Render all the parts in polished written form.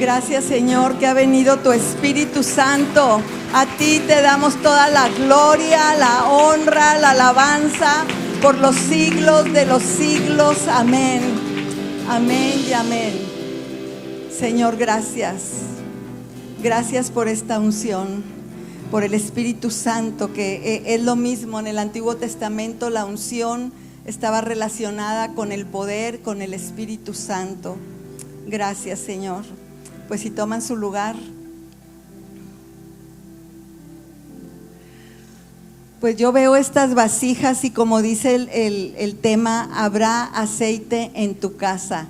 Gracias, Señor, que ha venido tu Espíritu Santo. A ti te damos toda la gloria, la honra, la alabanza por los siglos de los siglos. Amén. Amén y amén. Señor, gracias. Gracias por esta unción, por el Espíritu Santo, que es lo mismo. En el Antiguo Testamento la unción estaba relacionada con el poder, con el Espíritu Santo. Gracias, Señor. Pues si toman su lugar. Pues yo veo estas vasijas y como dice el tema, habrá aceite en tu casa.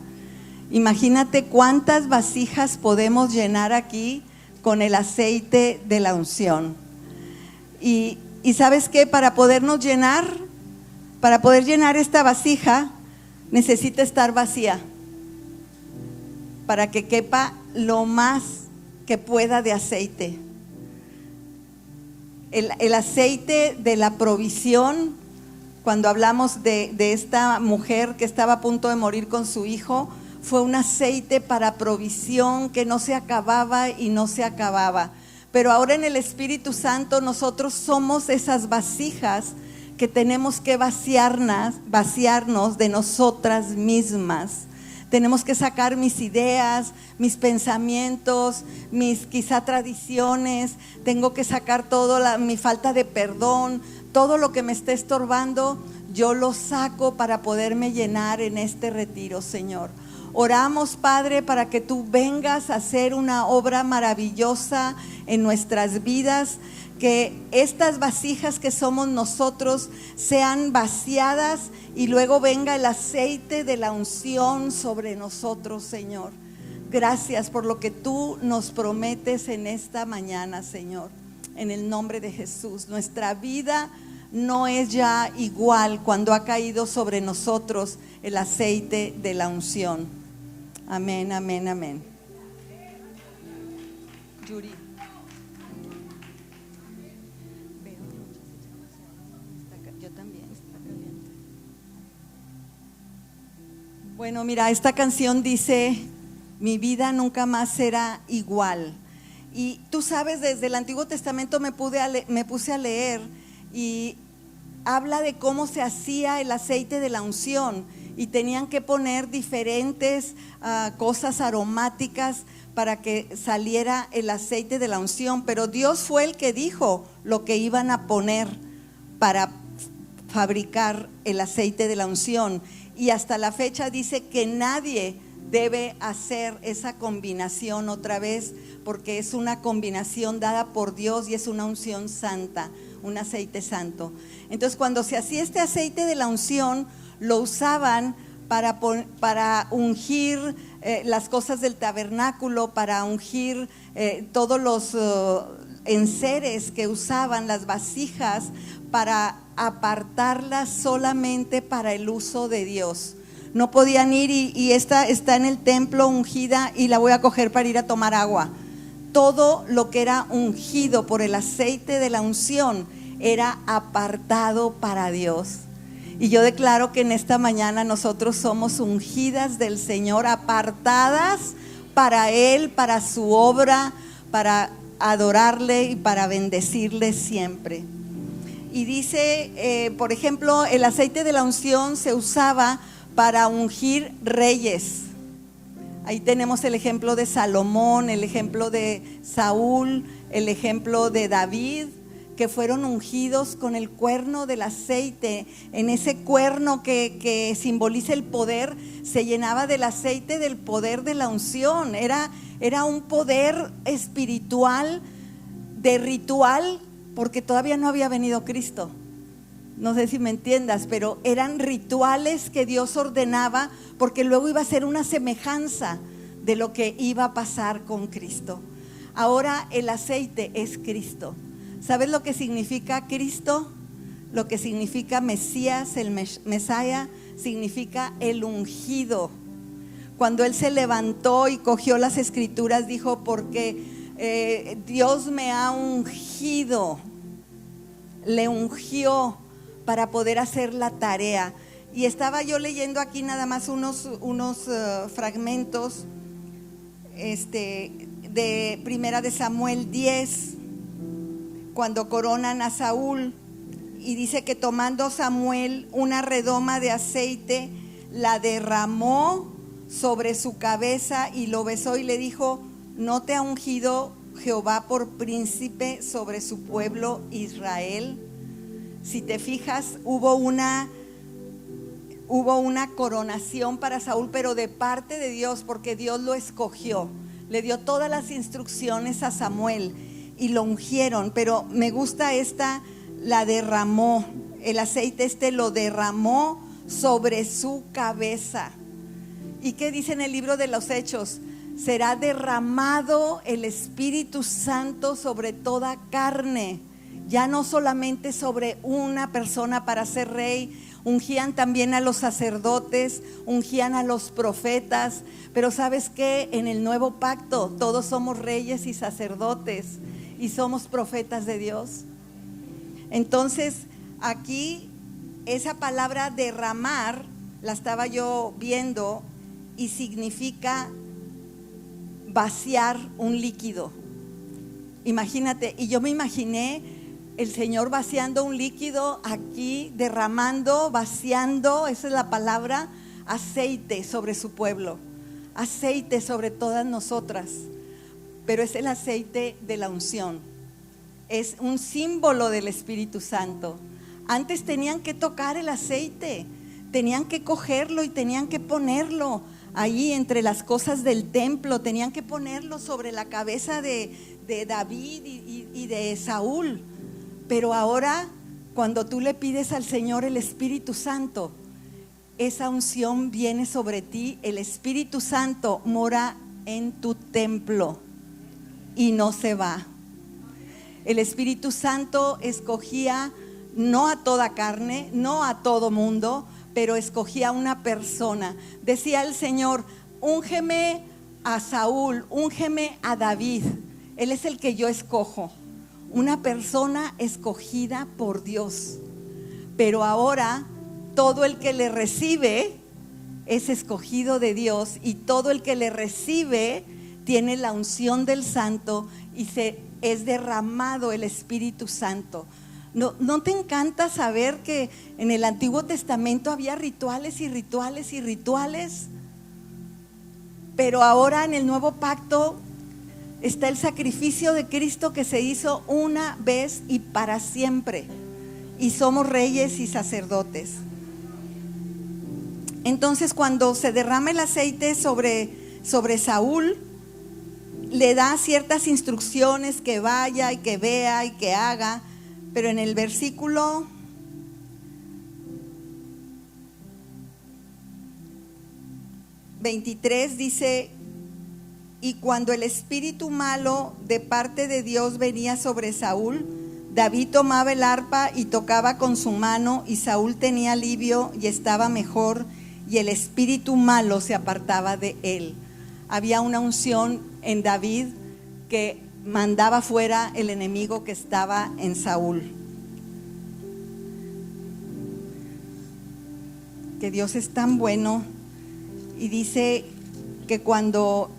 Imagínate cuántas vasijas podemos llenar aquí con el aceite de la unción. Y ¿sabes qué? Para poder llenar esta vasija, necesita estar vacía, para que quepa lo más que pueda de aceite. El aceite de la provisión, cuando hablamos de esta mujer que estaba a punto de morir con su hijo, fue un aceite para provisión que no se acababa y no se acababa. Pero ahora en el Espíritu Santo nosotros somos esas vasijas que tenemos que vaciarnos de nosotras mismas. Tenemos que sacar mis ideas, mis pensamientos, mis quizá tradiciones. Tengo que sacar mi falta de perdón, todo lo que me esté estorbando, yo lo saco para poderme llenar en este retiro, Señor. Oramos, Padre, para que tú vengas a hacer una obra maravillosa en nuestras vidas, que estas vasijas que somos nosotros sean vaciadas y luego venga el aceite de la unción sobre nosotros, Señor. Gracias por lo que tú nos prometes en esta mañana, Señor. En el nombre de Jesús, nuestra vida no es ya igual cuando ha caído sobre nosotros el aceite de la unción. Amén, amén, amén. Yuri. Yo también, está caliente. Bueno, mira, esta canción dice: mi vida nunca más será igual. Y tú sabes, desde el Antiguo Testamento me puse a leer y habla de cómo se hacía el aceite de la unción. Y tenían que poner diferentes cosas aromáticas para que saliera el aceite de la unción. Pero Dios fue el que dijo lo que iban a poner para fabricar el aceite de la unción. Y hasta la fecha dice que nadie debe hacer esa combinación otra vez, porque es una combinación dada por Dios y es una unción santa, un aceite santo. Entonces, cuando se hacía este aceite de la unción, lo usaban para ungir las cosas del tabernáculo, para ungir todos los enseres que usaban, las vasijas, para apartarlas solamente para el uso de Dios. No podían ir y esta está en el templo ungida y la voy a coger para ir a tomar agua. Todo lo que era ungido por el aceite de la unción era apartado para Dios. Y yo declaro que en esta mañana nosotros somos ungidas del Señor, apartadas para Él, para su obra, para adorarle y para bendecirle siempre. Y dice, por ejemplo, el aceite de la unción se usaba para ungir reyes. Ahí tenemos el ejemplo de Salomón, el ejemplo de Saúl, el ejemplo de David, que fueron ungidos con el cuerno del aceite. En ese cuerno que simboliza el poder, se llenaba del aceite del poder de la unción. Era un poder espiritual, de ritual, porque todavía no había venido Cristo. No sé si me entiendas, pero eran rituales que Dios ordenaba, porque luego iba a ser una semejanza de lo que iba a pasar con Cristo. Ahora el aceite es Cristo. ¿Sabes lo que significa Cristo? Lo que significa Mesías, el Mesaya, significa el ungido. Cuando Él se levantó y cogió las escrituras, dijo: porque Dios me ha ungido, le ungió para poder hacer la tarea. Y estaba yo leyendo aquí nada más unos fragmentos de Primera de Samuel 10, cuando coronan a Saúl, y dice que tomando Samuel una redoma de aceite, la derramó sobre su cabeza y lo besó y le dijo: ¿no te ha ungido Jehová por príncipe sobre su pueblo Israel? Si te fijas, hubo una coronación para Saúl, pero de parte de Dios, porque Dios lo escogió. Le dio todas las instrucciones a Samuel y lo ungieron. Pero me gusta esta, la derramó, el aceite lo derramó sobre su cabeza. ¿Y qué dice en el libro de los Hechos? Será derramado el Espíritu Santo sobre toda carne, ya no solamente sobre una persona para ser rey. Ungían también a los sacerdotes, ungían a los profetas, pero ¿sabes qué? En el nuevo pacto todos somos reyes y sacerdotes y somos profetas de Dios. Entonces aquí esa palabra derramar la estaba yo viendo y significa vaciar un líquido. Imagínate, y yo me imaginé el Señor vaciando un líquido aquí, derramando, vaciando, esa es la palabra, aceite sobre su pueblo, aceite sobre todas nosotras, pero es el aceite de la unción, es un símbolo del Espíritu Santo. Antes tenían que tocar el aceite, tenían que cogerlo y tenían que ponerlo ahí entre las cosas del templo, tenían que ponerlo sobre la cabeza de David y de Saúl. Pero ahora, cuando tú le pides al Señor el Espíritu Santo, esa unción viene sobre ti. El Espíritu Santo mora en tu templo y no se va. El Espíritu Santo escogía no a toda carne, no a todo mundo, pero escogía a una persona. Decía el Señor: úngeme a Saúl, úngeme a David. Él es el que yo escojo. Una persona escogida por Dios. Pero ahora todo el que le recibe es escogido de Dios, y todo el que le recibe tiene la unción del Santo y es derramado el Espíritu Santo. ¿No te encanta saber que en el Antiguo Testamento había rituales y rituales y rituales? Pero ahora en el Nuevo Pacto está el sacrificio de Cristo que se hizo una vez y para siempre, y somos reyes y sacerdotes. Entonces, cuando se derrama el aceite sobre Saúl, le da ciertas instrucciones, que vaya y que vea y que haga. Pero en el versículo 23 dice: y cuando el espíritu malo de parte de Dios venía sobre Saúl, David tomaba el arpa y tocaba con su mano, y Saúl tenía alivio y estaba mejor, y el espíritu malo se apartaba de él. Había una unción en David que mandaba fuera el enemigo que estaba en Saúl. Que Dios es tan bueno, y dice que cuando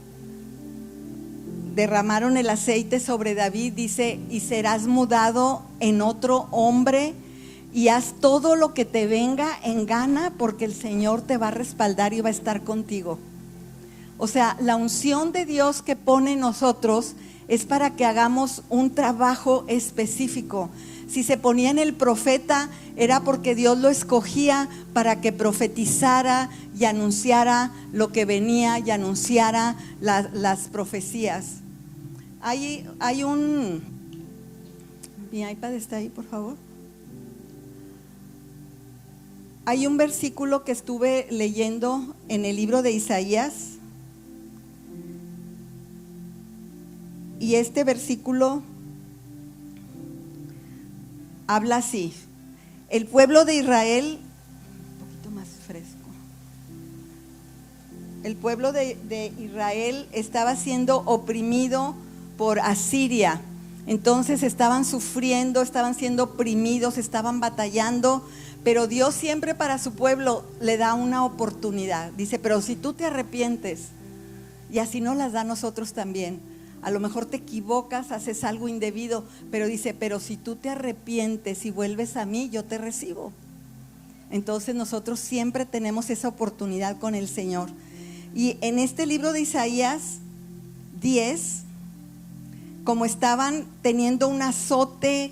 derramaron el aceite sobre David, dice: y serás mudado en otro hombre, y haz todo lo que te venga en gana, porque el Señor te va a respaldar y va a estar contigo. O sea, la unción de Dios que pone en nosotros es para que hagamos un trabajo específico. Si se ponía en el profeta, era porque Dios lo escogía para que profetizara y anunciara lo que venía, y anunciara las profecías. Hay un... Mi iPad está ahí, por favor. Hay un versículo que estuve leyendo en el libro de Isaías, y este versículo habla así: el pueblo de Israel, un poquito más fresco, el pueblo de Israel estaba siendo oprimido por Asiria. Entonces estaban sufriendo, estaban siendo oprimidos, estaban batallando, pero Dios siempre para su pueblo le da una oportunidad. Dice: pero si tú te arrepientes y así nos las da a nosotros también. A lo mejor te equivocas, haces algo indebido, pero dice, pero si tú te arrepientes y vuelves a mí, yo te recibo. Entonces nosotros siempre tenemos esa oportunidad con el Señor. Y en este libro de Isaías 10, como estaban teniendo un azote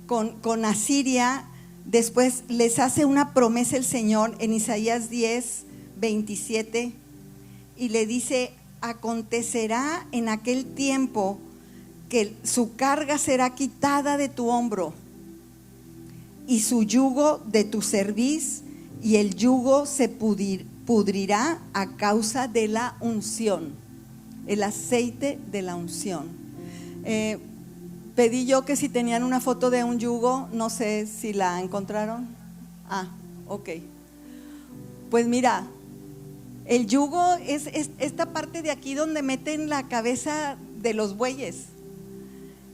con Asiria, después les hace una promesa el Señor en Isaías 10, 27, y le dice: acontecerá en aquel tiempo que su carga será quitada de tu hombro y su yugo de tu cerviz, y el yugo se pudrirá a causa de la unción, el aceite de la unción. Pedí yo que si tenían una foto de un yugo, no sé si la encontraron. Ok. Pues mira, el yugo es esta parte de aquí donde meten la cabeza de los bueyes.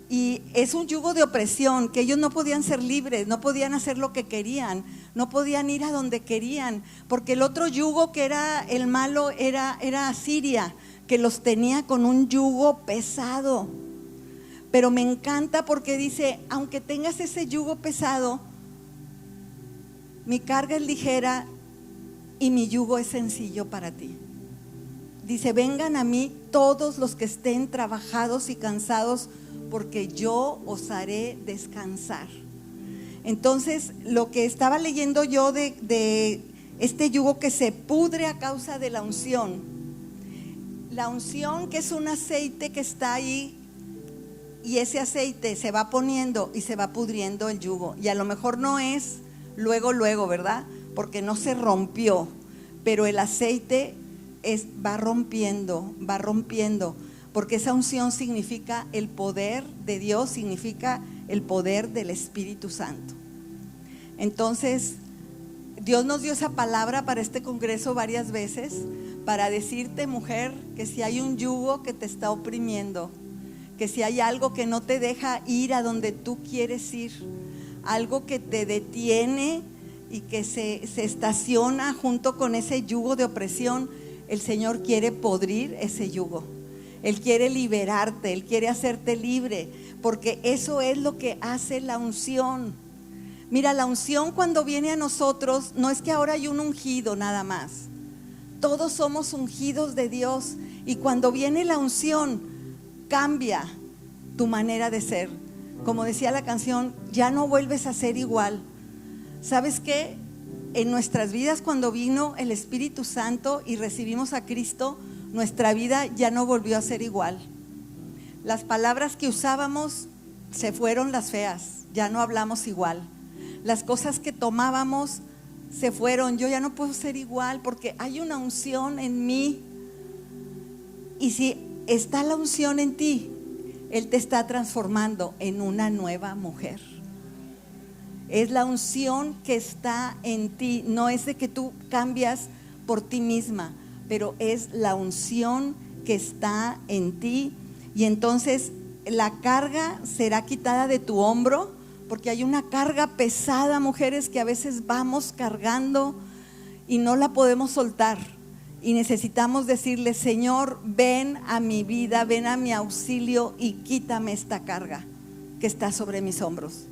Y es un yugo de opresión, que ellos no podían ser libres, no podían hacer lo que querían, no podían ir a donde querían, porque el otro yugo que era el malo era Asiria, que los tenía con un yugo pesado. Pero me encanta porque dice, aunque tengas ese yugo pesado, mi carga es ligera y mi yugo es sencillo para ti. Dice, vengan a mí todos los que estén trabajados y cansados, porque yo os haré descansar. Entonces, lo que estaba leyendo yo de este yugo que se pudre a causa de la unción, que es un aceite que está ahí, y ese aceite se va poniendo y se va pudriendo el yugo, y a lo mejor no es luego, ¿verdad? Porque no se rompió, pero el aceite va rompiendo, porque esa unción significa el poder de Dios, significa el poder del Espíritu Santo. Entonces, Dios nos dio esa palabra para este congreso varias veces, para decirte, mujer, que si hay un yugo que te está oprimiendo, que si hay algo que no te deja ir a donde tú quieres ir, algo que te detiene y que se estaciona junto con ese yugo de opresión, el Señor quiere podrir ese yugo. Él quiere liberarte, Él quiere hacerte libre, porque eso es lo que hace la unción. Mira, la unción cuando viene a nosotros, no es que ahora hay un ungido nada más. Todos somos ungidos de Dios, y cuando viene la unción, cambia tu manera de ser. Como decía la canción, ya no vuelves a ser igual. ¿Sabes qué? En nuestras vidas, cuando vino el Espíritu Santo y recibimos a Cristo, nuestra vida ya no volvió a ser igual. Las palabras que usábamos se fueron las feas, ya no hablamos igual. Las cosas que tomábamos se fueron, yo ya no puedo ser igual porque hay una unción en mí. Y si está la unción en ti, Él te está transformando en una nueva mujer. Es la unción que está en ti, no es de que tú cambias por ti misma, pero es la unción que está en ti. Y entonces la carga será quitada de tu hombro, porque hay una carga pesada, mujeres, que a veces vamos cargando y no la podemos soltar. Y necesitamos decirle, Señor, ven a mi vida, ven a mi auxilio y quítame esta carga que está sobre mis hombros.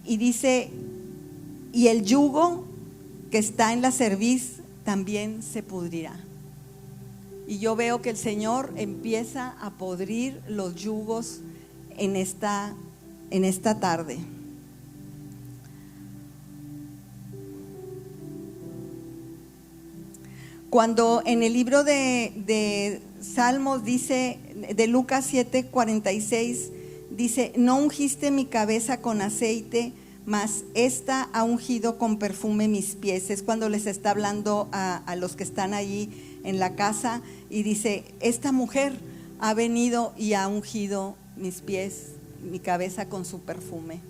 Y dice, y el yugo que está en la cerviz también se pudrirá. Y yo veo que el Señor empieza a podrir los yugos en esta tarde. Cuando en el libro de Salmos dice, de Lucas 7:46, dice, no ungiste mi cabeza con aceite, mas esta ha ungido con perfume mis pies. Es cuando les está hablando a los que están allí en la casa, y dice, esta mujer ha venido y ha ungido mis pies, mi cabeza con su perfume.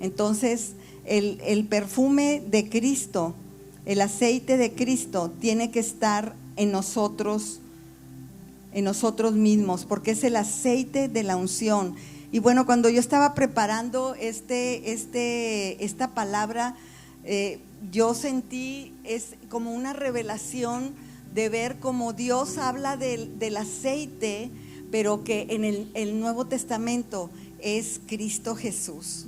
Entonces el perfume de Cristo, el aceite de Cristo tiene que estar en nosotros mismos, porque es el aceite de la unción. Y bueno, cuando yo estaba preparando esta palabra, yo sentí, es como una revelación de ver cómo Dios habla del aceite, pero que en el Nuevo Testamento es Cristo Jesús.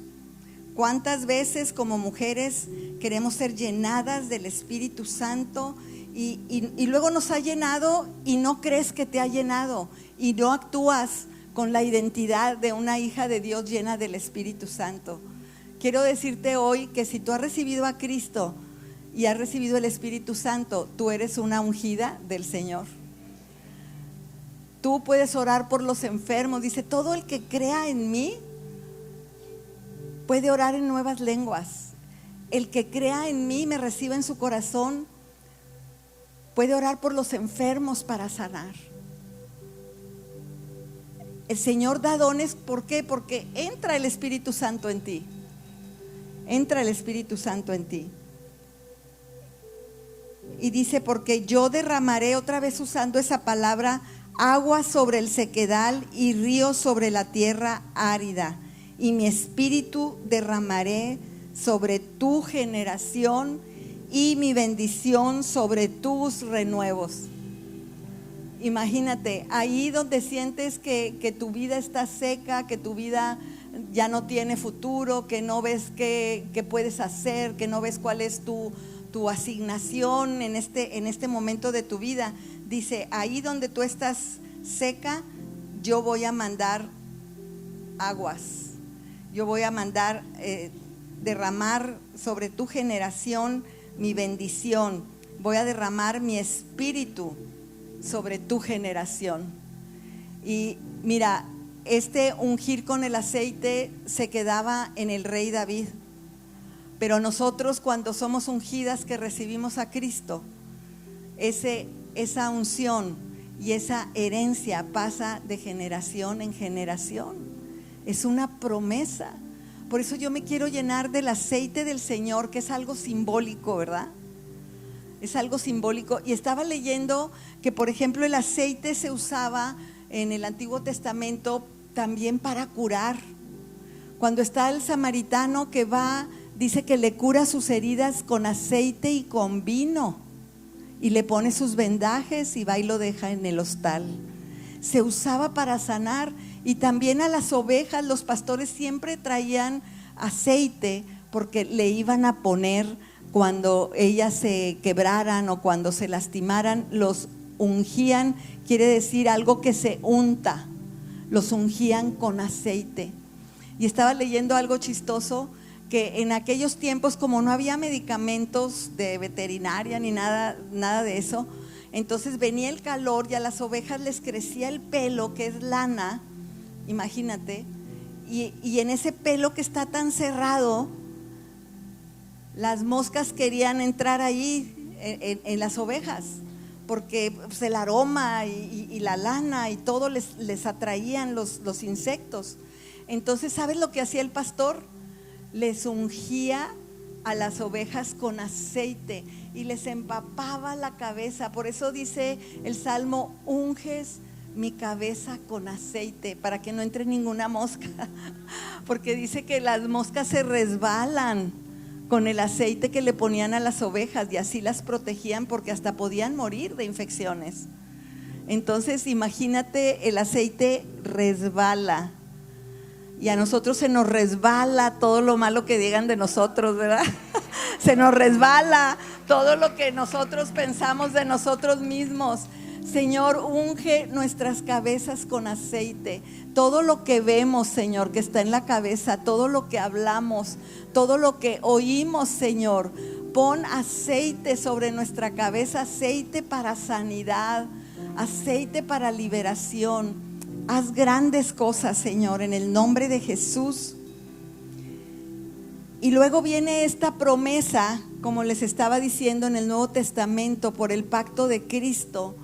¿Cuántas veces como mujeres queremos ser llenadas del Espíritu Santo y luego nos ha llenado y no crees que te ha llenado y no actúas con la identidad de una hija de Dios llena del Espíritu Santo? Quiero decirte hoy que si tú has recibido a Cristo y has recibido el Espíritu Santo, tú eres una ungida del Señor. Tú puedes orar por los enfermos. Dice, todo el que crea en mí puede orar en nuevas lenguas. El que crea en mí, me reciba en su corazón, puede orar por los enfermos para sanar. El Señor da dones, ¿por qué? Porque entra el Espíritu Santo en ti. Entra el Espíritu Santo en ti. Y dice, porque yo derramaré, otra vez usando esa palabra, agua sobre el sequedal y ríos sobre la tierra árida. Y mi espíritu derramaré sobre tu generación y mi bendición sobre tus renuevos. Imagínate, ahí donde sientes que tu vida está seca, que tu vida ya no tiene futuro, que no ves qué puedes hacer, que no ves cuál es tu asignación en este momento de tu vida. Dice, ahí donde tú estás seca, yo voy a mandar aguas. Yo voy a mandar, derramar sobre tu generación mi bendición. Voy a derramar mi espíritu sobre tu generación. Y mira, este ungir con el aceite se quedaba en el rey David. Pero nosotros, cuando somos ungidas, que recibimos a Cristo, esa unción y esa herencia pasa de generación en generación. Es una promesa. Por eso yo me quiero llenar del aceite del Señor, que es algo simbólico, ¿verdad? Es algo simbólico. Y estaba leyendo que, por ejemplo, el aceite se usaba en el Antiguo Testamento también para curar. Cuando está el samaritano que va, dice que le cura sus heridas con aceite y con vino, y le pone sus vendajes y va y lo deja en el hostal. Se usaba para sanar. Y también a las ovejas los pastores siempre traían aceite, porque le iban a poner cuando ellas se quebraran o cuando se lastimaran. Los ungían, quiere decir algo que se unta, los ungían con aceite. Y estaba leyendo algo chistoso, que en aquellos tiempos, como no había medicamentos de veterinaria ni nada de eso, entonces venía el calor y a las ovejas les crecía el pelo, que es lana, imagínate, y en ese pelo que está tan cerrado, las moscas querían entrar ahí en las ovejas, porque pues, el aroma y la lana y todo les atraían los insectos. Entonces, ¿sabes lo que hacía el pastor? Les ungía a las ovejas con aceite y les empapaba la cabeza. Por eso dice el Salmo, unges mi cabeza con aceite, para que no entre ninguna mosca, porque dice que las moscas se resbalan con el aceite que le ponían a las ovejas y así las protegían, porque hasta podían morir de infecciones. Entonces imagínate, el aceite resbala, y a nosotros se nos resbala todo lo malo que digan de nosotros, ¿verdad? Se nos resbala todo lo que nosotros pensamos de nosotros mismos. Señor, unge nuestras cabezas con aceite. Todo lo que vemos, Señor, que está en la cabeza, todo lo que hablamos, todo lo que oímos, Señor, pon aceite sobre nuestra cabeza, aceite para sanidad, aceite para liberación. Haz grandes cosas, Señor, en el nombre de Jesús. Y luego viene esta promesa, como les estaba diciendo, en el Nuevo Testamento, por el pacto de Cristo,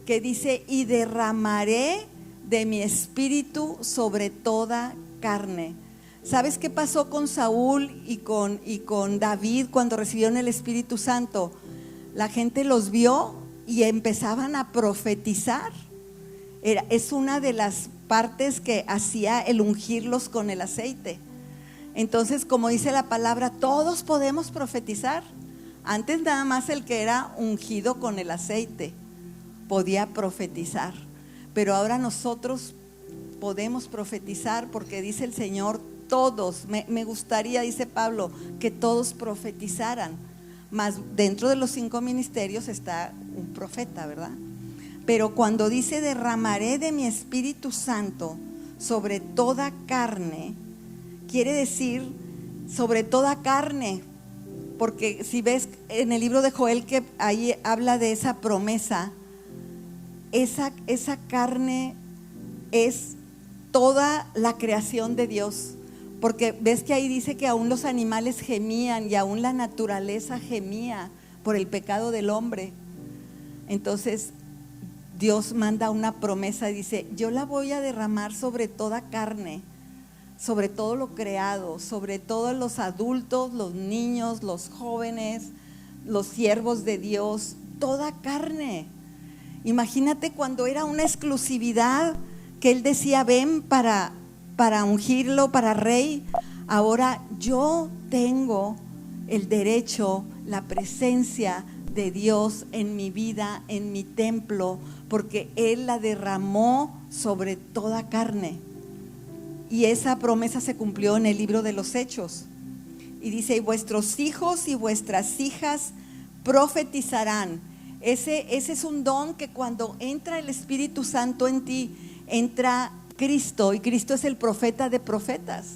que dice, y derramaré de mi espíritu sobre toda carne. ¿Sabes qué pasó con Saúl y con David cuando recibieron el Espíritu Santo? La gente los vio y empezaban a profetizar. Es una de las partes que hacía el ungirlos con el aceite. Entonces, como dice la palabra, todos podemos profetizar. Antes nada más el que era ungido con el aceite, podía profetizar, pero ahora nosotros podemos profetizar porque dice el Señor, todos, me gustaría, dice Pablo, que todos profetizaran, más dentro de los 5 ministerios está un profeta, ¿verdad? Pero cuando dice derramaré de mi Espíritu Santo sobre toda carne, quiere decir sobre toda carne, porque si ves en el libro de Joel que ahí habla de esa promesa, esa carne es toda la creación de Dios, porque ves que ahí dice que aún los animales gemían y aún la naturaleza gemía por el pecado del hombre. Entonces Dios manda una promesa y dice, yo la voy a derramar sobre toda carne, sobre todo lo creado, sobre todos los adultos, los niños, los jóvenes, los siervos de Dios, toda carne. Imagínate cuando era una exclusividad que Él decía, ven para ungirlo, para rey. Ahora yo tengo el derecho, la presencia de Dios en mi vida, en mi templo, porque Él la derramó sobre toda carne. Y esa promesa se cumplió en el libro de los Hechos. Y dice, y vuestros hijos y vuestras hijas profetizarán. Ese es un don que cuando entra el Espíritu Santo en ti, entra Cristo, y Cristo es el profeta de profetas.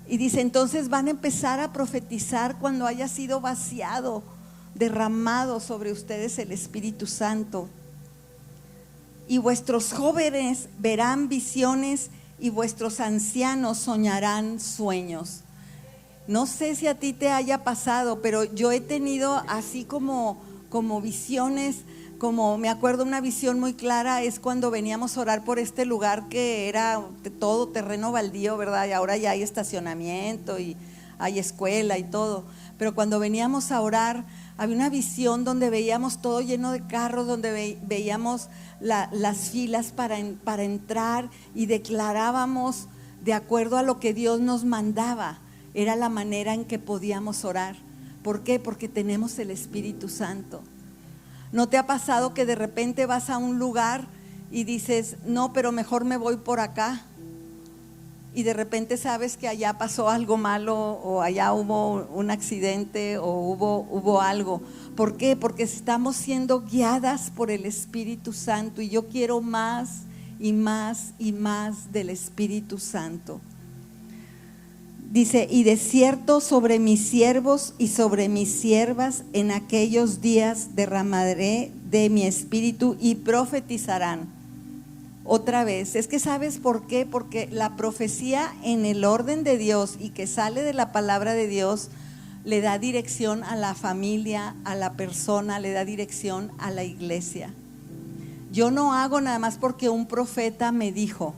Y dice, entonces van a empezar a profetizar cuando haya sido vaciado, derramado sobre ustedes el Espíritu Santo. Y vuestros jóvenes verán visiones y vuestros ancianos soñarán sueños. No sé si a ti te haya pasado, pero yo he tenido así como visiones. Como me acuerdo una visión muy clara es cuando veníamos a orar por este lugar que era todo terreno baldío, ¿verdad? Y ahora ya hay estacionamiento y hay escuela y todo. Pero cuando veníamos a orar había una visión donde veíamos todo lleno de carros, donde veíamos las filas para entrar y declarábamos de acuerdo a lo que Dios nos mandaba. Era la manera en que podíamos orar. ¿Por qué? Porque tenemos el Espíritu Santo. ¿No te ha pasado que de repente vas a un lugar y dices, no, pero mejor me voy por acá? Y de repente sabes que allá pasó algo malo o allá hubo un accidente o hubo algo. ¿Por qué? Porque estamos siendo guiadas por el Espíritu Santo y yo quiero más y más y más del Espíritu Santo. Dice, y de cierto sobre mis siervos y sobre mis siervas en aquellos días derramaré de mi espíritu y profetizarán. Otra vez, es que ¿sabes por qué? Porque la profecía en el orden de Dios y que sale de la palabra de Dios le da dirección a la familia, a la persona, le da dirección a la iglesia. Yo no hago nada más porque un profeta me dijo,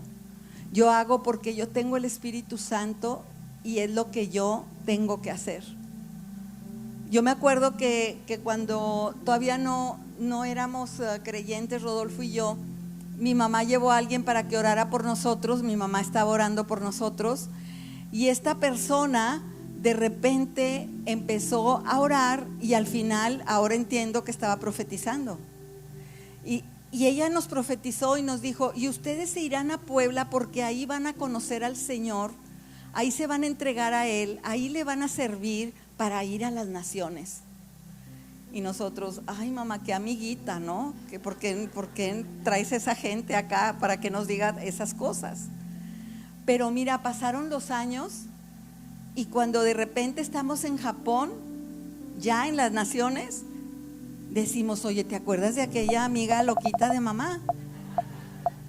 yo hago porque yo tengo el Espíritu Santo y es lo que yo tengo que hacer. Yo me acuerdo que cuando todavía no éramos creyentes, Rodolfo y yo, mi mamá llevó a alguien para que orara por nosotros. Mi mamá estaba orando por nosotros y esta persona de repente empezó a orar y al final ahora entiendo que estaba profetizando. Y ella nos profetizó y nos dijo, y ustedes se irán a Puebla porque ahí van a conocer al Señor. Ahí se van a entregar a Él, ahí le van a servir para ir a las naciones. Y nosotros, ay mamá, qué amiguita, ¿no? ¿Por qué traes esa gente acá para que nos diga esas cosas? Pero mira, pasaron los años y cuando de repente estamos en Japón, ya en las naciones, decimos, oye, ¿te acuerdas de aquella amiga loquita de mamá?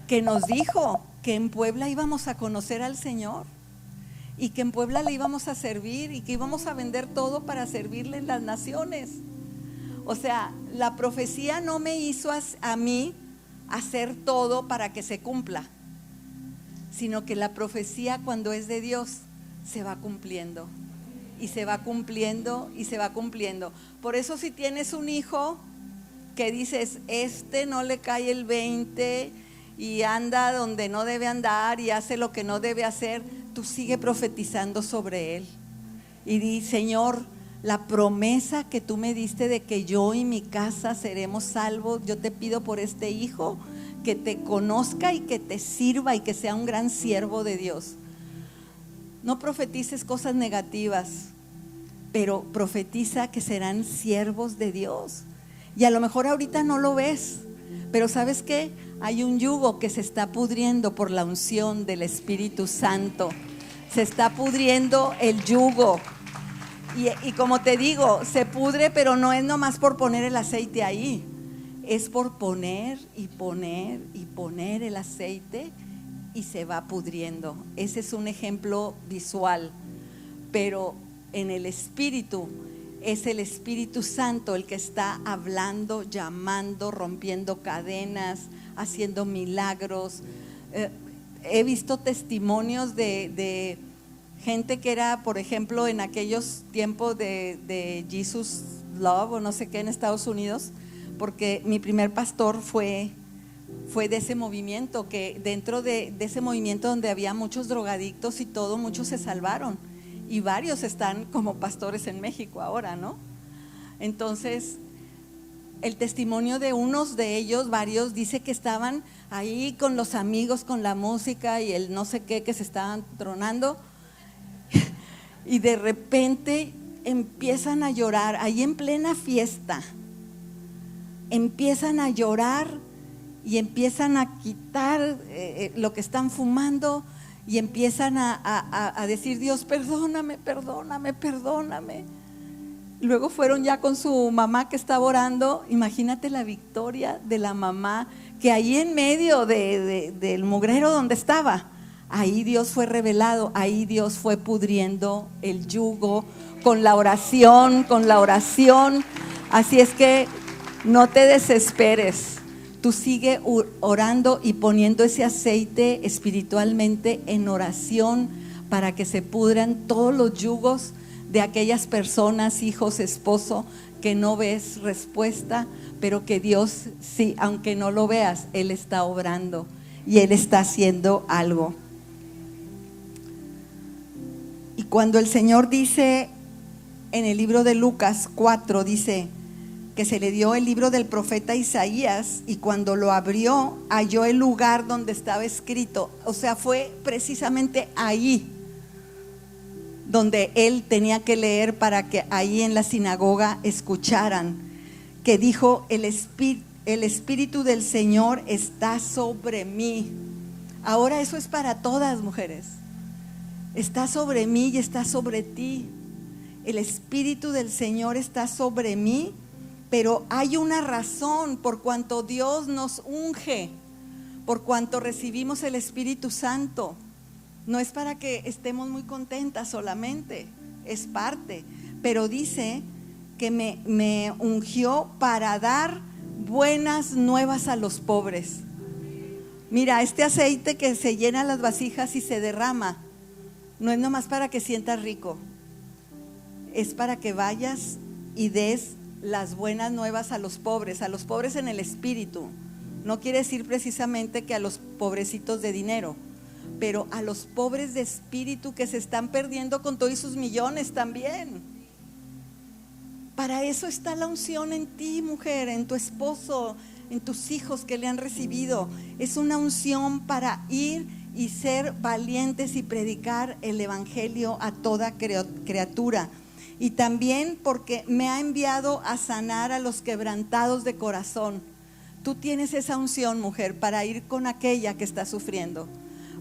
Que nos dijo que en Puebla íbamos a conocer al Señor. Y que en Puebla le íbamos a servir y que íbamos a vender todo para servirle en las naciones. O sea, la profecía no me hizo a mí hacer todo para que se cumpla, sino que la profecía cuando es de Dios se va cumpliendo y se va cumpliendo y se va cumpliendo. Por eso si tienes un hijo que dices, no le cae el 20 y anda donde no debe andar y hace lo que no debe hacer, tú sigue profetizando sobre él y di, Señor, la promesa que tú me diste de que yo y mi casa seremos salvos. Yo te pido por este hijo que te conozca y que te sirva y que sea un gran siervo de Dios. No profetices cosas negativas, pero profetiza que serán siervos de Dios. Y a lo mejor ahorita no lo ves, pero ¿sabes qué? Hay un yugo que se está pudriendo por la unción del Espíritu Santo. Se está pudriendo el yugo. Y como te digo, se pudre, pero no es nomás por poner el aceite ahí. Es por poner y poner y poner el aceite y se va pudriendo. Ese es un ejemplo visual, pero en el Espíritu es el Espíritu Santo el que está hablando, llamando, rompiendo cadenas, haciendo milagros. He visto testimonios de gente que era, por ejemplo, en aquellos tiempos de Jesus Love o no sé qué en Estados Unidos, porque mi primer pastor fue de ese movimiento, que dentro de ese movimiento donde había muchos drogadictos y todo, muchos se salvaron y varios están como pastores en México ahora, ¿no? Entonces, el testimonio de unos de ellos, varios, dice que estaban ahí con los amigos, con la música y el no sé qué, que se estaban tronando. Y de repente empiezan a llorar, ahí en plena fiesta, empiezan a llorar y empiezan a quitar lo que están fumando y empiezan a decir: Dios, perdóname, perdóname, perdóname. Luego fueron ya con su mamá que estaba orando. Imagínate la victoria de la mamá, que ahí en medio del mugrero donde estaba, ahí Dios fue revelado, ahí Dios fue pudriendo el yugo con la oración, con la oración. Así es que no te desesperes, tú sigue orando y poniendo ese aceite espiritualmente en oración para que se pudran todos los yugos de aquellas personas, hijos, esposo, que no ves respuesta, pero que Dios sí, aunque no lo veas, Él está obrando y Él está haciendo algo. Y cuando el Señor dice en el libro de Lucas 4, dice que se le dio el libro del profeta Isaías y cuando lo abrió halló el lugar donde estaba escrito. O sea, fue precisamente ahí donde él tenía que leer para que ahí en la sinagoga escucharan, que dijo: el Espíritu del Señor está sobre mí. Ahora eso es para todas, mujeres. Está sobre mí y está sobre ti. El Espíritu del Señor está sobre mí, pero hay una razón por cuanto Dios nos unge, por cuanto recibimos el Espíritu Santo. No es para que estemos muy contentas solamente, es parte, pero dice que me ungió para dar buenas nuevas a los pobres. Mira, este aceite que se llena las vasijas y se derrama, no es nomás para que sientas rico, es para que vayas y des las buenas nuevas a los pobres en el espíritu. No quiere decir precisamente que a los pobrecitos de dinero, pero a los pobres de espíritu que se están perdiendo con todos sus millones también. Para eso está la unción en ti, mujer, en tu esposo, en tus hijos que le han recibido. Es una unción para ir y ser valientes y predicar el evangelio a toda criatura. Y también porque me ha enviado a sanar a los quebrantados de corazón. Tú tienes esa unción, mujer, para ir con aquella que está sufriendo,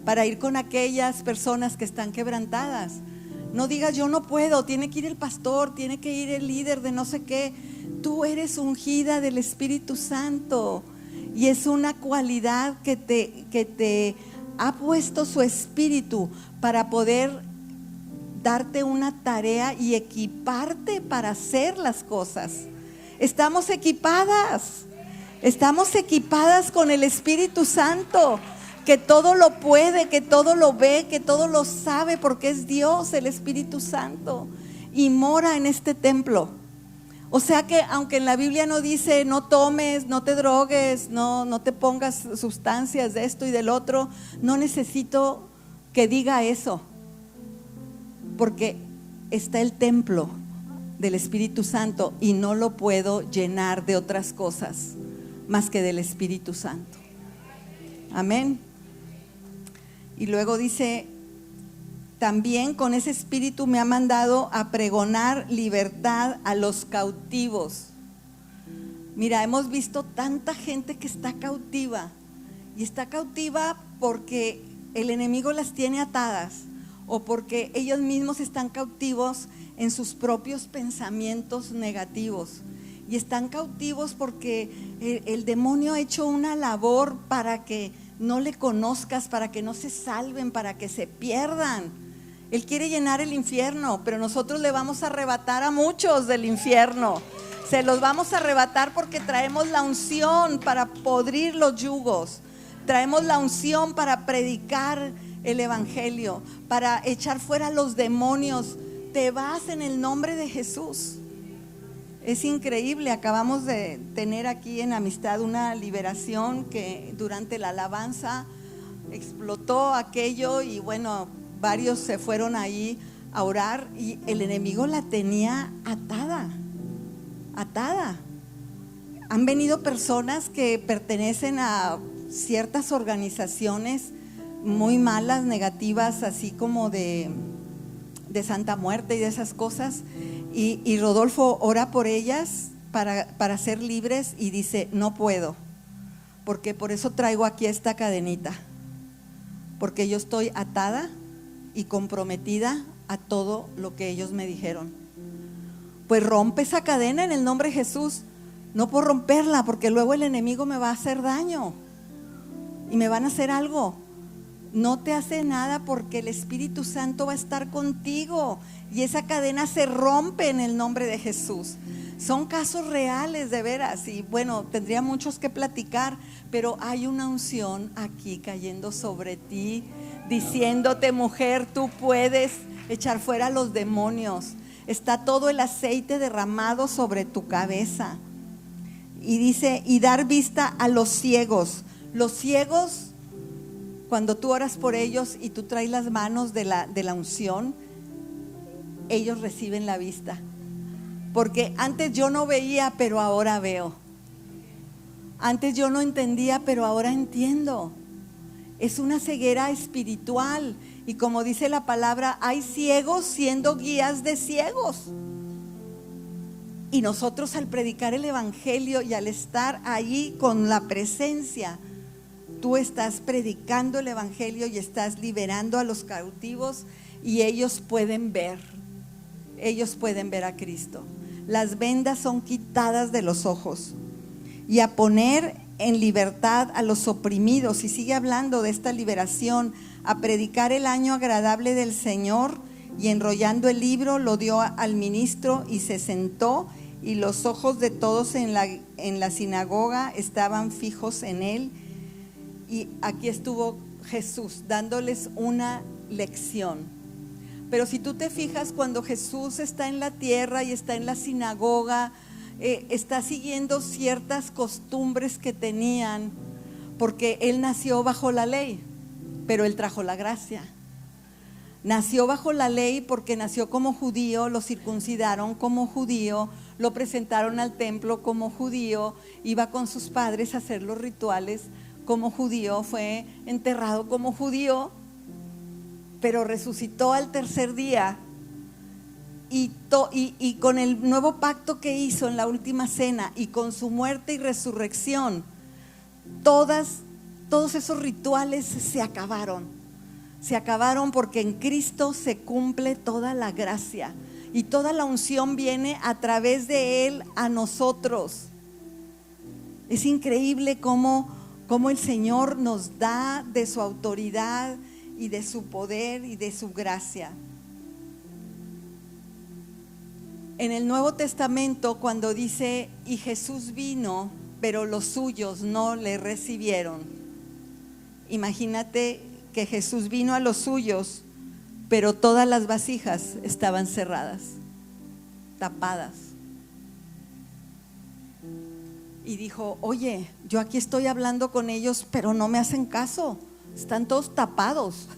para ir con aquellas personas que están quebrantadas. No digas: yo no puedo, tiene que ir el pastor, tiene que ir el líder de no sé qué. Tú eres ungida del Espíritu Santo y es una cualidad que te ha puesto su Espíritu para poder darte una tarea y equiparte para hacer las cosas. Estamos equipadas con el Espíritu Santo, que todo lo puede, que todo lo ve, que todo lo sabe, porque es Dios, el Espíritu Santo, y mora en este templo. O sea que aunque en la Biblia no dice no tomes, no te drogues, no te pongas sustancias de esto y del otro, no necesito que diga eso, porque está el templo del Espíritu Santo y no lo puedo llenar de otras cosas más que del Espíritu Santo. Amén. Y luego dice, también con ese espíritu me ha mandado a pregonar libertad a los cautivos. Mira, hemos visto tanta gente que está cautiva, y está cautiva porque el enemigo las tiene atadas, o porque ellos mismos están cautivos en sus propios pensamientos negativos, y están cautivos porque el demonio ha hecho una labor para que no le conozcas, para que no se salven, para que se pierdan. Él quiere llenar el infierno, pero nosotros le vamos a arrebatar a muchos del infierno. Se los vamos a arrebatar porque traemos la unción para podrir los yugos. Traemos la unción para predicar el evangelio, para echar fuera los demonios. Te vas en el nombre de Jesús. Es increíble, acabamos de tener aquí en Amistad una liberación que durante la alabanza explotó aquello y bueno, varios se fueron ahí a orar y el enemigo la tenía atada. Han venido personas que pertenecen a ciertas organizaciones muy malas, negativas, así como de Santa Muerte y de esas cosas, y Rodolfo ora por ellas para ser libres y dice, no puedo, porque por eso traigo aquí esta cadenita, porque yo estoy atada y comprometida a todo lo que ellos me dijeron. Pues rompe esa cadena en el nombre de Jesús. No puedo romperla porque luego el enemigo me va a hacer daño y me van a hacer algo. No te hace nada porque el Espíritu Santo va a estar contigo y esa cadena se rompe en el nombre de Jesús. Son casos reales, de veras, y bueno, tendría muchos que platicar, pero hay una unción aquí cayendo sobre ti, diciéndote, mujer, tú puedes echar fuera los demonios. Está todo el aceite derramado sobre tu cabeza. Y dice, y dar vista a los ciegos. Los ciegos, cuando tú oras por ellos y tú traes las manos de la unción, ellos reciben la vista. Porque antes yo no veía, pero ahora veo. Antes yo no entendía, pero ahora entiendo. Es una ceguera espiritual. Y como dice la palabra, hay ciegos siendo guías de ciegos. Y nosotros al predicar el evangelio y al estar allí con la presencia, tú estás predicando el evangelio y estás liberando a los cautivos y ellos pueden ver a Cristo. Las vendas son quitadas de los ojos y a poner en libertad a los oprimidos. Y sigue hablando de esta liberación, a predicar el año agradable del Señor, y enrollando el libro lo dio al ministro y se sentó, y los ojos de todos en la sinagoga estaban fijos en él. Y aquí estuvo Jesús dándoles una lección. Pero si tú te fijas, cuando Jesús está en la tierra y está en la sinagoga, está siguiendo ciertas costumbres que tenían, porque él nació bajo la ley, pero él trajo la gracia. Nació bajo la ley porque nació como judío, lo circuncidaron como judío, lo presentaron al templo como judío, iba con sus padres a hacer los rituales como judío, fue enterrado como judío, pero resucitó al tercer día. Y con el nuevo pacto que hizo en la última cena y con su muerte y resurrección, todos esos rituales se acabaron porque en Cristo se cumple toda la gracia y toda la unción viene a través de Él a nosotros. Es increíble cómo el Señor nos da de su autoridad y de su poder y de su gracia. En el Nuevo Testamento, cuando dice, y Jesús vino, pero los suyos no le recibieron. Imagínate que Jesús vino a los suyos, pero todas las vasijas estaban cerradas, tapadas. Y dijo, oye, yo aquí estoy hablando con ellos, pero no me hacen caso. Están todos tapados,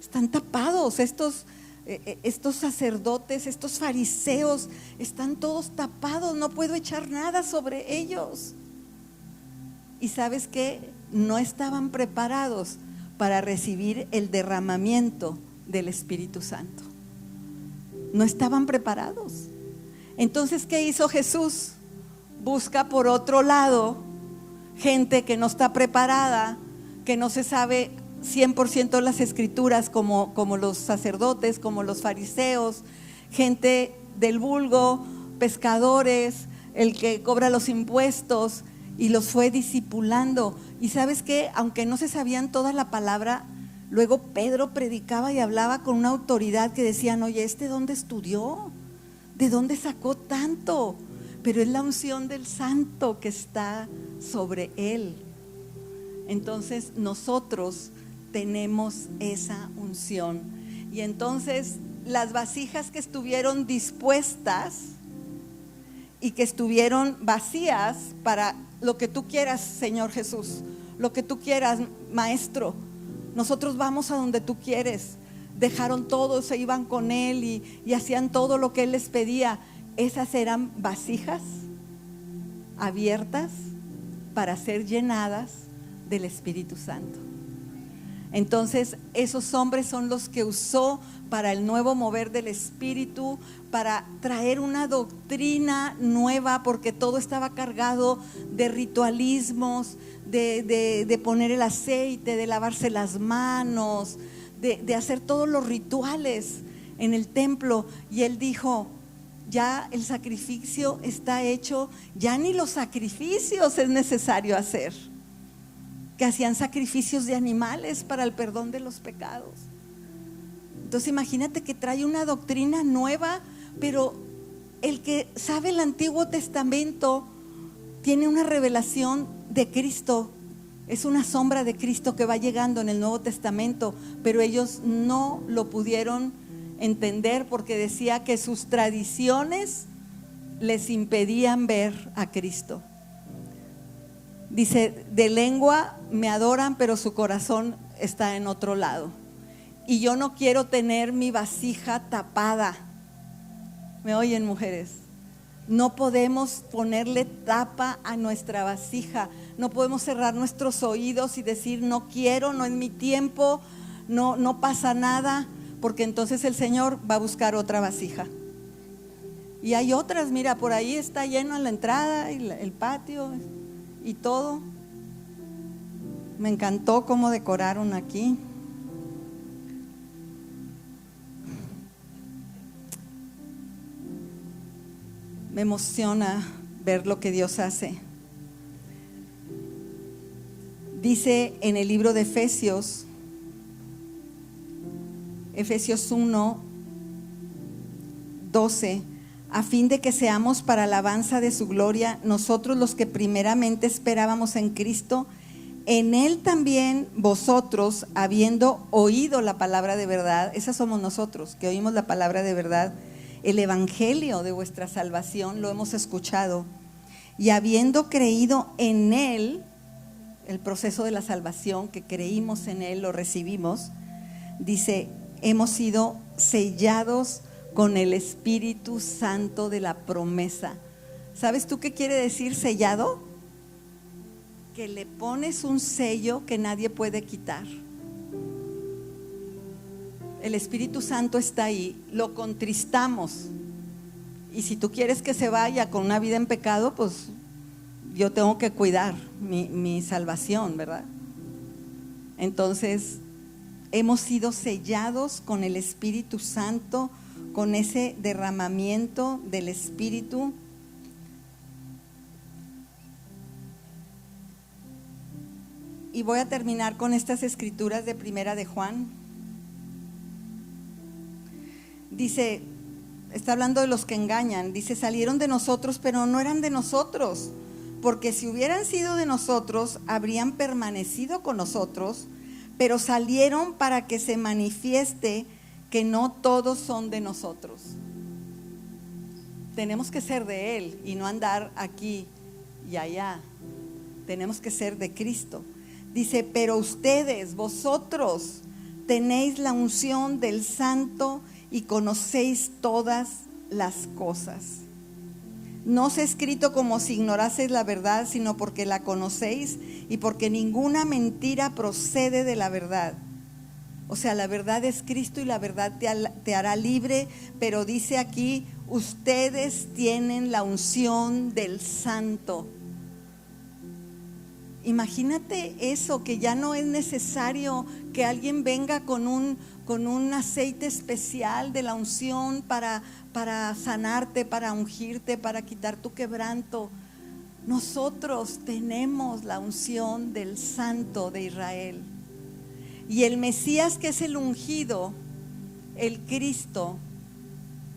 están tapados. Estos estos sacerdotes, estos fariseos, están todos tapados, no puedo echar nada sobre ellos. Y ¿sabes qué? No estaban preparados para recibir el derramamiento del Espíritu Santo. No estaban preparados. Entonces, ¿qué hizo Jesús? Busca por otro lado gente que no está preparada, que no se sabe 100% las escrituras, como los sacerdotes, como los fariseos, gente del vulgo, pescadores, el que cobra los impuestos, y los fue discipulando. Y ¿sabes qué? Aunque no se sabían toda la palabra, luego Pedro predicaba y hablaba con una autoridad que decían: oye, ¿dónde estudió? ¿De dónde sacó tanto? Pero es la unción del Santo que está sobre él. Entonces nosotros tenemos esa unción. Y entonces las vasijas que estuvieron dispuestas y que estuvieron vacías para lo que tú quieras, Señor Jesús, lo que tú quieras, Maestro, nosotros vamos a donde tú quieres. Dejaron todo, se iban con Él y hacían todo lo que Él les pedía. Esas eran vasijas abiertas para ser llenadas del Espíritu Santo. Entonces esos hombres son los que usó para el nuevo mover del Espíritu, para traer una doctrina nueva, porque todo estaba cargado de ritualismos, de poner el aceite, de lavarse las manos, de hacer todos los rituales en el templo. Y él dijo: ya el sacrificio está hecho, ya ni los sacrificios es necesario hacer. Que hacían sacrificios de animales para el perdón de los pecados. Entonces imagínate que trae una doctrina nueva, pero el que sabe el Antiguo Testamento tiene una revelación de Cristo, es una sombra de Cristo que va llegando en el Nuevo Testamento, pero ellos no lo pudieron entender porque decía que sus tradiciones les impedían ver a Cristo. Dice: de lengua me adoran, pero su corazón está en otro lado. Y yo no quiero tener mi vasija tapada. ¿Me oyen, mujeres? No podemos ponerle tapa a nuestra vasija. No podemos cerrar nuestros oídos y decir: no quiero, no es mi tiempo, no pasa nada, porque entonces el Señor va a buscar otra vasija. Y hay otras, mira, por ahí está lleno la entrada y el patio y todo. Me encantó cómo decoraron aquí. Me emociona ver lo que Dios hace. Dice en el libro de Efesios 1:12: a fin de que seamos para alabanza de su gloria, nosotros los que primeramente esperábamos en Cristo, en Él también vosotros, habiendo oído la palabra de verdad. Esas somos nosotros, que oímos la palabra de verdad, el evangelio de vuestra salvación, lo hemos escuchado, y habiendo creído en Él, el proceso de la salvación, que creímos en Él, lo recibimos, dice: hemos sido sellados con el Espíritu Santo de la promesa. ¿Sabes tú qué quiere decir sellado? Que le pones un sello que nadie puede quitar. El Espíritu Santo está ahí, lo contristamos, y si tú quieres que se vaya con una vida en pecado, pues yo tengo que cuidar mi salvación, ¿verdad? Entonces hemos sido sellados con el Espíritu Santo, con ese derramamiento del Espíritu. Y voy a terminar con estas escrituras de Primera de Juan. Dice, está hablando de los que engañan, dice: salieron de nosotros, pero no eran de nosotros, porque si hubieran sido de nosotros, habrían permanecido con nosotros, pero salieron para que se manifieste que no todos son de nosotros. Tenemos que ser de Él y no andar aquí y allá. Tenemos que ser de Cristo. Dice: pero ustedes, vosotros, tenéis la unción del Santo y conocéis todas las cosas. No os he escrito como si ignoraseis la verdad, sino porque la conocéis y porque ninguna mentira procede de la verdad. O sea, la verdad es Cristo y la verdad te hará libre, pero dice aquí, ustedes tienen la unción del Santo. Imagínate eso, que ya no es necesario que alguien venga con un aceite especial de la unción para sanarte, para ungirte, para quitar tu quebranto. Nosotros tenemos la unción del Santo de Israel. Y el Mesías, que es el ungido, el Cristo,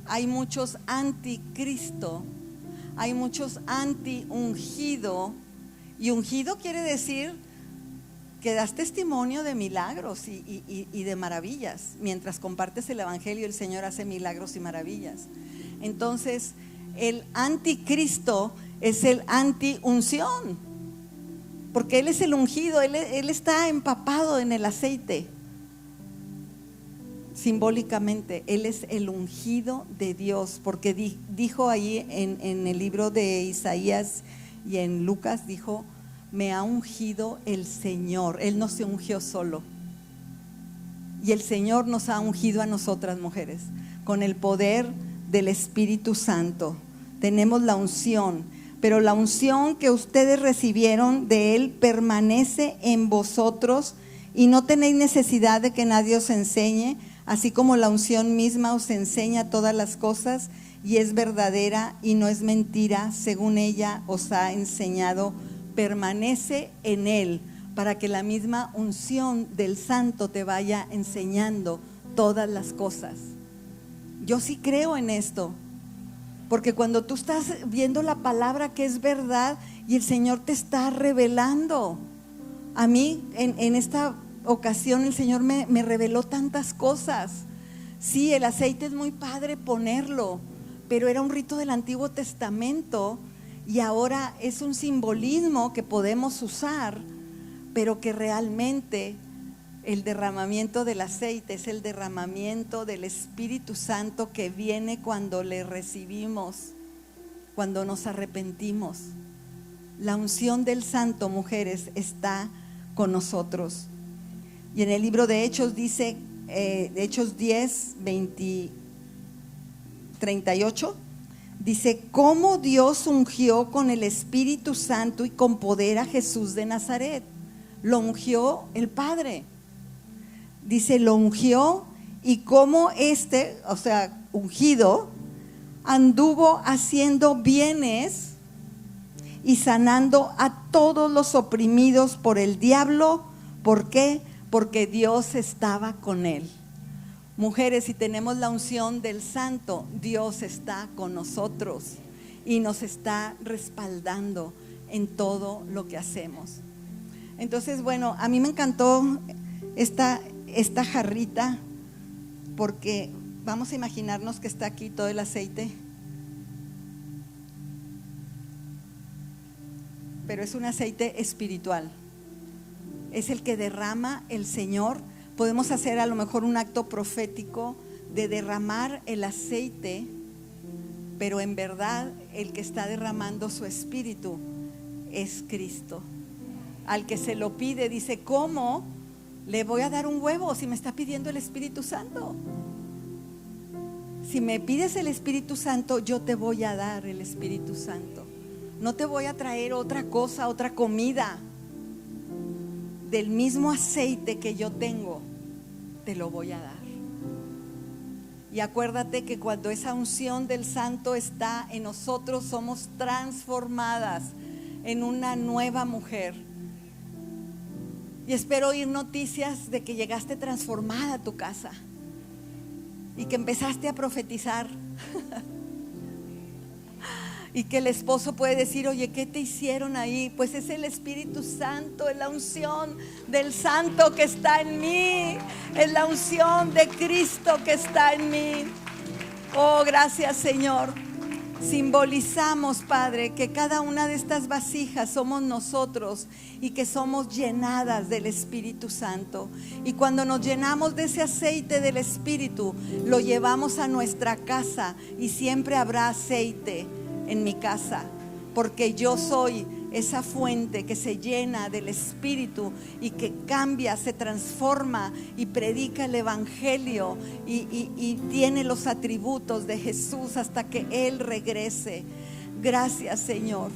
hay muchos anticristo, hay muchos anti-ungido. Y ungido quiere decir que das testimonio de milagros y de maravillas. Mientras compartes el evangelio, el Señor hace milagros y maravillas. Entonces, el anticristo es el anti-unción, porque Él es el ungido, Él está empapado en el aceite. Simbólicamente, Él es el ungido de Dios, porque dijo ahí en el libro de Isaías y en Lucas, dijo, me ha ungido el Señor. Él no se ungió solo. Y el Señor nos ha ungido a nosotras mujeres con el poder del Espíritu Santo. Tenemos la unción, pero la unción que ustedes recibieron de Él permanece en vosotros y no tenéis necesidad de que nadie os enseñe, así como la unción misma os enseña todas las cosas y es verdadera y no es mentira, según ella os ha enseñado, permanece en Él, para que la misma unción del Santo te vaya enseñando todas las cosas. Yo sí creo en esto, porque cuando tú estás viendo la palabra que es verdad y el Señor te está revelando, a mí en esta ocasión el Señor me reveló tantas cosas. Sí, el aceite es muy padre ponerlo, pero era un rito del Antiguo Testamento y ahora es un simbolismo que podemos usar, pero que realmente el derramamiento del aceite es el derramamiento del Espíritu Santo que viene cuando le recibimos, cuando nos arrepentimos. La unción del Santo, mujeres, está con nosotros. Y en el libro de Hechos dice, Hechos 10, 38, dice, cómo Dios ungió con el Espíritu Santo y con poder a Jesús de Nazaret. Lo ungió el Padre. Dice, lo ungió, y cómo o sea, ungido, anduvo haciendo bienes y sanando a todos los oprimidos por el diablo. ¿Por qué? Porque Dios estaba con él. Mujeres, si tenemos la unción del Santo, Dios está con nosotros y nos está respaldando en todo lo que hacemos. Entonces, bueno, a mí me encantó esta jarrita, porque vamos a imaginarnos que está aquí todo el aceite, pero es un aceite espiritual, es el que derrama el Señor. Podemos hacer a lo mejor un acto profético de derramar el aceite, pero en verdad el que está derramando su espíritu es Cristo. Al que se lo pide, dice, ¿cómo le voy a dar un huevo si me está pidiendo el Espíritu Santo? Si me pides el Espíritu Santo, yo te voy a dar el Espíritu Santo. No te voy a traer otra cosa, otra comida. Del mismo aceite que yo tengo, te lo voy a dar. Y acuérdate que cuando esa unción del Santo está en nosotros, somos transformadas en una nueva mujer. Y espero oír noticias de que llegaste transformada a tu casa y que empezaste a profetizar. Y que el esposo puede decir, oye, ¿qué te hicieron ahí? Pues es el Espíritu Santo, es la unción del Santo que está en mí, es la unción de Cristo que está en mí. Oh, gracias, Señor. Simbolizamos, Padre, que cada una de estas vasijas somos nosotros y que somos llenadas del Espíritu Santo. Y cuando nos llenamos de ese aceite del Espíritu, lo llevamos a nuestra casa y siempre habrá aceite en mi casa, porque yo soy esa fuente que se llena del Espíritu y que cambia, se transforma y predica el Evangelio y tiene los atributos de Jesús hasta que Él regrese. Gracias, Señor,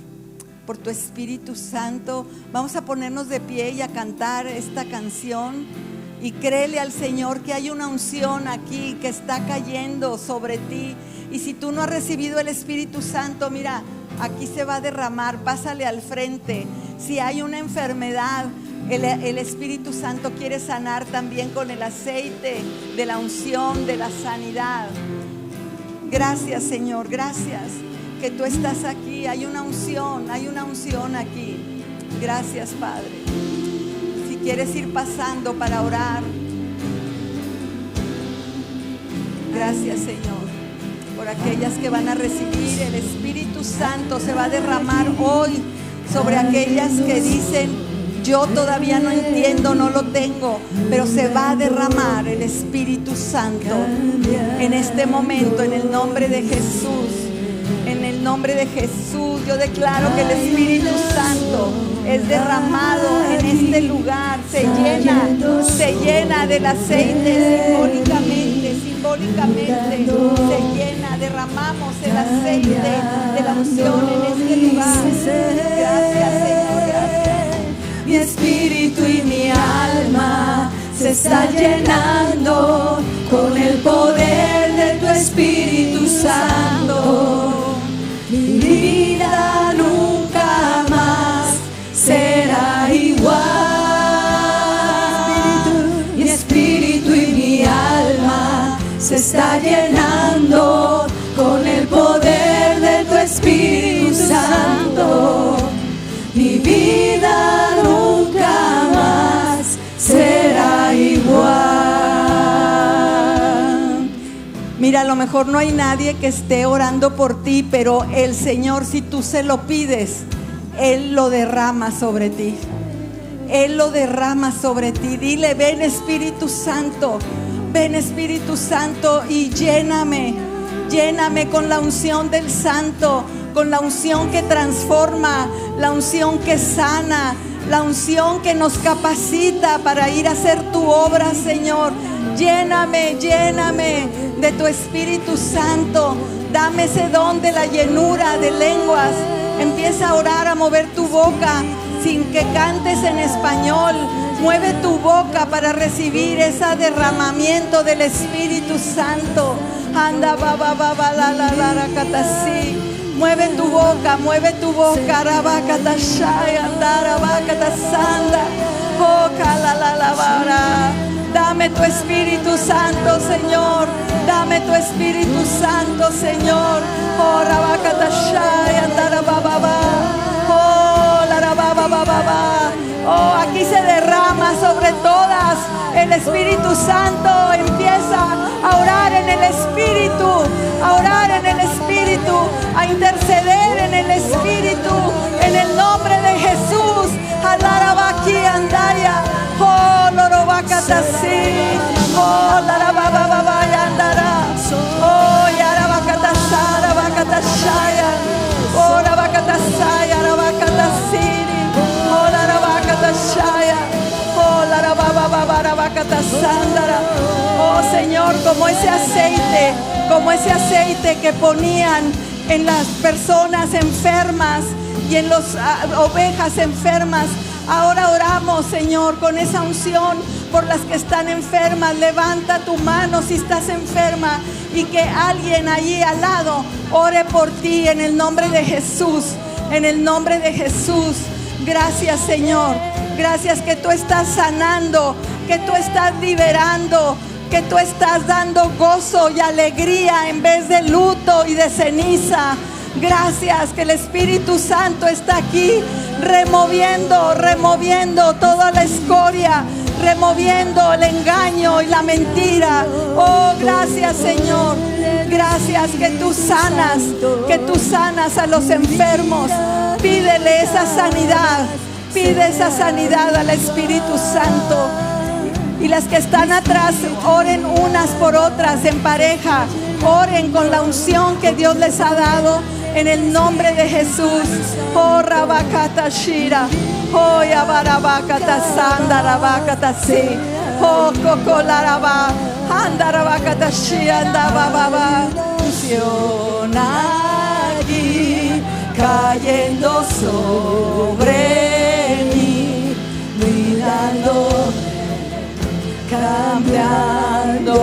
por tu Espíritu Santo. Vamos a ponernos de pie y a cantar esta canción. Y créele al Señor que hay una unción aquí que está cayendo sobre ti. Y si tú no has recibido el Espíritu Santo, mira, aquí se va a derramar. Pásale al frente. Si hay una enfermedad, el Espíritu Santo quiere sanar también con el aceite de la unción, de la sanidad. Gracias, Señor, gracias que tú estás aquí. Hay una unción aquí. Gracias, Padre. Si quieres ir pasando para orar, gracias, Señor, por aquellas que van a recibir el Espíritu Santo. Se va a derramar hoy sobre aquellas que dicen: yo todavía no entiendo, no lo tengo, pero se va a derramar el Espíritu Santo en este momento, en el nombre de Jesús. En el nombre de Jesús, yo declaro que el Espíritu Santo es derramado en este lugar. Se llena del aceite simbólicamente se llena. Derramamos el aceite de la unción en este lugar. Gracias, Señor, gracias. Mi espíritu y mi alma se está llenando con el poder de tu Espíritu Santo. Mi vida nunca más será igual. Mi espíritu y mi alma se está llenando con el poder de tu Espíritu Santo. Mi vida nunca más será igual. Mira, a lo mejor no hay nadie que esté orando por ti, pero el Señor, si tú se lo pides, Él lo derrama sobre ti. Él lo derrama sobre ti. Dile: ven, Espíritu Santo, ven, Espíritu Santo, y lléname con la unción del Santo, con la unción que transforma, la unción que sana, la unción que nos capacita para ir a hacer tu obra, Señor. Lléname de tu Espíritu Santo. Dame ese don de la llenura de lenguas. Empieza a orar, a mover tu boca sin que cantes en español. Mueve tu boca para recibir ese derramamiento del Espíritu Santo. Anda, mueve tu boca, Dame tu Espíritu Santo, Señor. Dame tu Espíritu Santo, Señor. Oh, oh, aquí se derrama sobre todas el Espíritu Santo. Empieza a orar en el Espíritu, a interceder en el Espíritu, en el nombre de Jesús. Alarabaki andaya, oh lorobacatasi, oh larabababa yandara, oh yarabakatasara bakatashaya, oh rabacatasaya rabacatasiri, oh larabacatashaya, oh larabababa rabacatasandara. Oh Señor, como ese aceite que ponían en las personas enfermas y en las ovejas enfermas. Ahora oramos, Señor, con esa unción por las que están enfermas. Levanta tu mano si estás enferma y que alguien allí al lado ore por ti en el nombre de Jesús. En el nombre de Jesús. Gracias, Señor. Gracias que tú estás sanando, que tú estás liberando, que tú estás dando gozo y alegría en vez de luto y de ceniza. Gracias que el Espíritu Santo está aquí removiendo toda la escoria, removiendo el engaño y la mentira. Oh, gracias, Señor. gracias que tú sanas a los enfermos. Pídele esa sanidad, pide esa sanidad al Espíritu Santo. Y las que están atrás, oren unas por otras en pareja, oren con la unción que Dios les ha dado en el nombre de Jesús. Oh Rabakata Shira, oh Yabarabakata Sandarabakata Si, oh Kokolaraba, Andarabakata Shia, Andababa. Unción aquí cayendo sobre mí, mirando, cambiando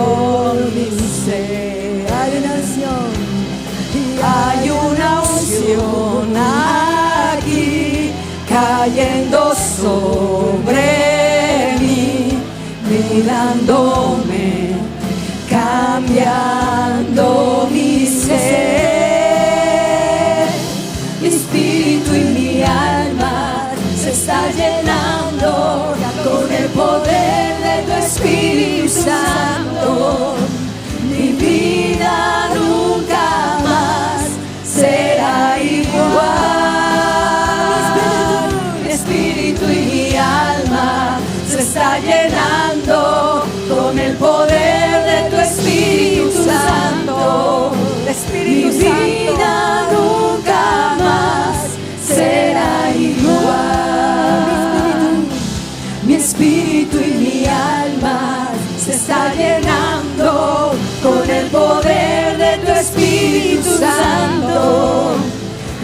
mi ser. Hay una unción aquí cayendo sobre mí, mirándome, cambiando mi ser. Mi espíritu y mi alma se está llenando con el poder de tu Espíritu Santo. Mi vida nunca más será igual. Mi espíritu y mi alma se está llenando con el poder de tu Espíritu Santo. Mi vida nunca más será igual. Mi espíritu y mi alma se está llenando con el poder de tu Espíritu Santo.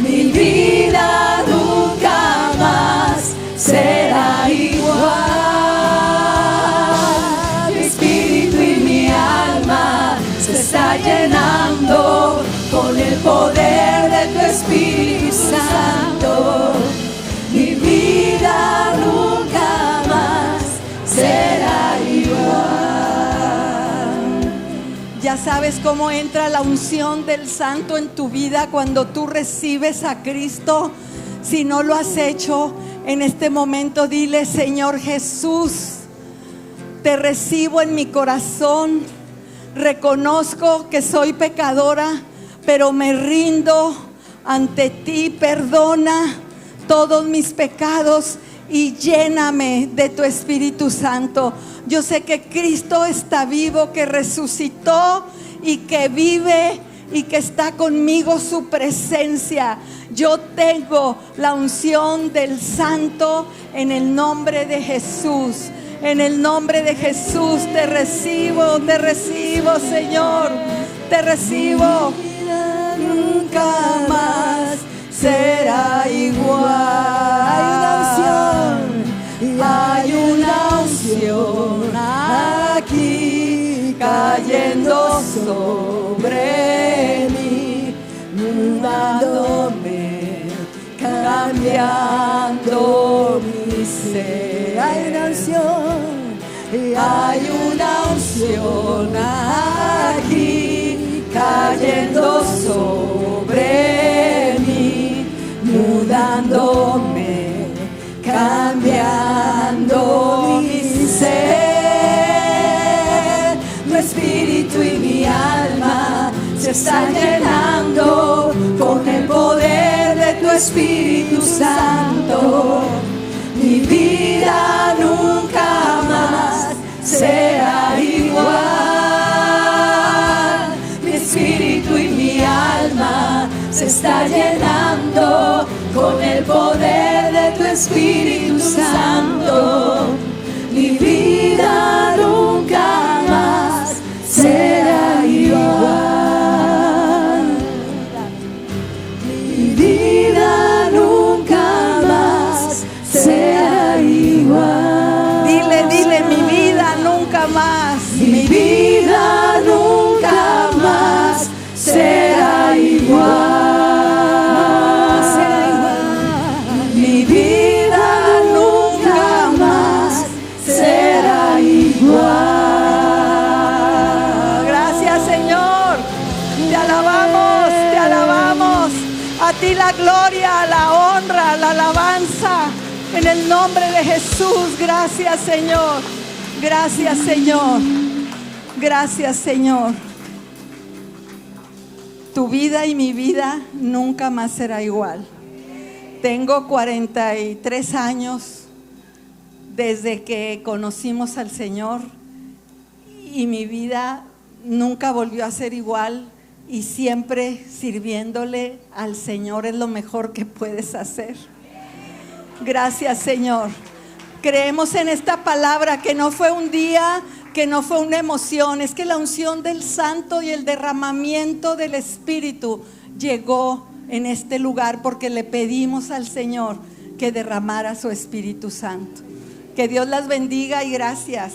Mi vida nunca más será igual. Mi espíritu y mi alma se está llenando con el poder de tu Espíritu Santo. Mi vida nunca más será igual. Ya sabes cómo entra la unción del Santo en tu vida cuando tú recibes a Cristo. Si no lo has hecho, en este momento dile: Señor Jesús, te recibo en mi corazón. Reconozco que soy pecadora, pero me rindo ante ti. Perdona todos mis pecados y lléname de tu Espíritu Santo. Yo sé que Cristo está vivo, que resucitó y que vive y que está conmigo su presencia. Yo tengo la unción del Santo en el nombre de Jesús. En el nombre de Jesús te recibo, Señor, te recibo. Nunca más será igual. Hay una unción aquí cayendo sobre mí, mudándome, cambiando mi ser. Hay una unción aquí cayendo sobre mí, mudándome, cambiando mi ser. Mi espíritu y mi alma se están llenando con el poder de tu Espíritu Santo. Mi vida nunca más será igual. Mi espíritu y mi alma se está llenando con el poder de tu Espíritu Santo. Mi vida nunca más será igual. Mi vida nunca más será igual. Dile, mi vida nunca más. Mi vida nunca más será igual. Mi vida nunca más será igual. Gracias, Señor. Te alabamos. A ti la gloria, la honra, la alabanza. En el nombre de Jesús. Gracias, Señor. Gracias, Señor. Gracias, Señor. Tu vida y mi vida nunca más será igual. Tengo 43 años desde que conocimos al Señor y mi vida nunca volvió a ser igual, y siempre sirviéndole al Señor es lo mejor que puedes hacer. Gracias, Señor. Creemos en esta palabra, que no fue un día, que no fue una emoción, es que la unción del Santo y el derramamiento del Espíritu llegó en este lugar porque le pedimos al Señor que derramara su Espíritu Santo. Que Dios las bendiga y gracias.